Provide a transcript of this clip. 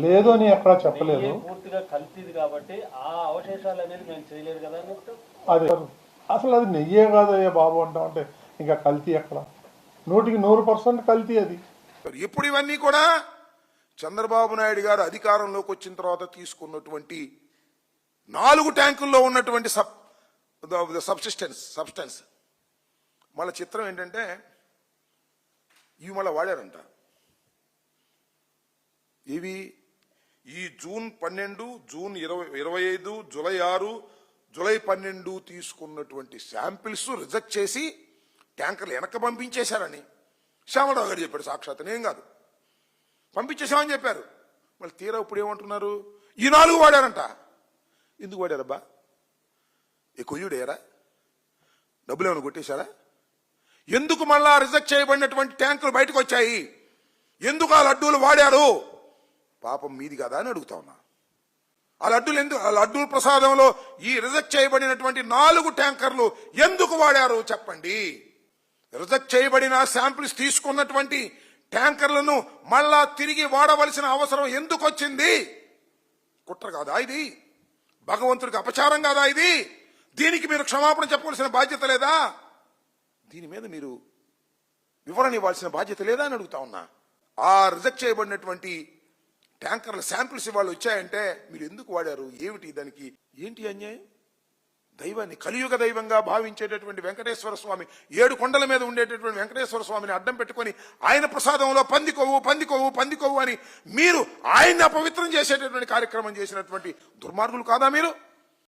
లేదు అని ఎక్కడా చెప్పలేదు. పూర్తిగా కల్తీది కాబట్టి ఆ అవశేషాలు అనేది మేము చేయలేదు కదా అన్నట్టు. అది అసలు అది నెయ్యే కాదయ్యా బాబు అంటామంటే ఇంకా కల్తీ ఎక్కడ? 100% కల్తీ అది. ఇప్పుడు ఇవన్నీ కూడా చంద్రబాబు నాయుడు గారు అధికారంలోకి వచ్చిన తర్వాత తీసుకున్నటువంటి 4 ట్యాంకుల్లో ఉన్నటువంటి సబ్స్టెన్స్. మళ్ళీ చిత్రం ఏంటంటే ఇవి మళ్ళీ వాడారంట. ఇవి ఈ జూన్ 12, జూన్ 25, జూలై 6, జూలై 12 తీసుకున్నటువంటి శాంపిల్స్ రిజెక్ట్ చేసి ట్యాంకర్లు వెనక్కి పంపించేశారని శ్యామరావు గారు చెప్పాడు. సాక్షాత్ నేను కాదు, పంపించేశామని చెప్పారు. మళ్ళీ తీరా ఇప్పుడు ఏమంటున్నారు, ఈ 4 వాడారంట. ఎందుకు వాడారబ్బా? కొయ్యుడేరా? డబ్బులు ఏమైనా కొట్టేశారా? ఎందుకు మళ్ళా రిజెక్ట్ చేయబడినటువంటి ట్యాంకులు బయటకు వచ్చాయి? ఎందుకు ఆ లడ్డూలు వాడారు? పాపం మీది కదా అని అడుగుతా ఉన్నా. ఆ లడ్డూలు ఎందుకు, ఆ లడ్డూల ప్రసాదంలో ఈ రిజెక్ట్ చేయబడినటువంటి 4 ట్యాంకర్లు ఎందుకు వాడారు చెప్పండి. రిజెక్ట్ చేయబడిన శాంపిల్స్ తీసుకున్నటువంటి ట్యాంకర్లను మళ్ళా తిరిగి వాడవలసిన అవసరం ఎందుకు వచ్చింది? కుట్ర కాదా ఇది? భగవంతుడికి అపచారం కాదా ఇది? దీనికి మీరు క్షమాపణ చెప్పవలసిన బాధ్యత లేదా? దీని మీద మీరు వివరణ ఇవ్వాల్సిన బాధ్యత లేదా అని అడుగుతా ఉన్నా. ఆ రిజెక్ట్ చేయబడినటువంటి ట్యాంకర్ల శాంపిల్స్ ఇవాళ వచ్చాయంటే మీరు ఎందుకు వాడారు? ఏమిటి దానికి? ఏంటి అన్యాయం? దైవాన్ని కలియుగ దైవంగా భావించేటటువంటి వెంకటేశ్వర స్వామి, 7 కొండల మీద ఉండేటటువంటి వెంకటేశ్వర స్వామిని అడ్డం పెట్టుకొని ఆయన ప్రసాదంలో పందికొవ్వు అని మీరు ఆయన్ని అపవిత్రం చేసేటటువంటి కార్యక్రమం చేసినటువంటి దుర్మార్గులు కాదా మీరు?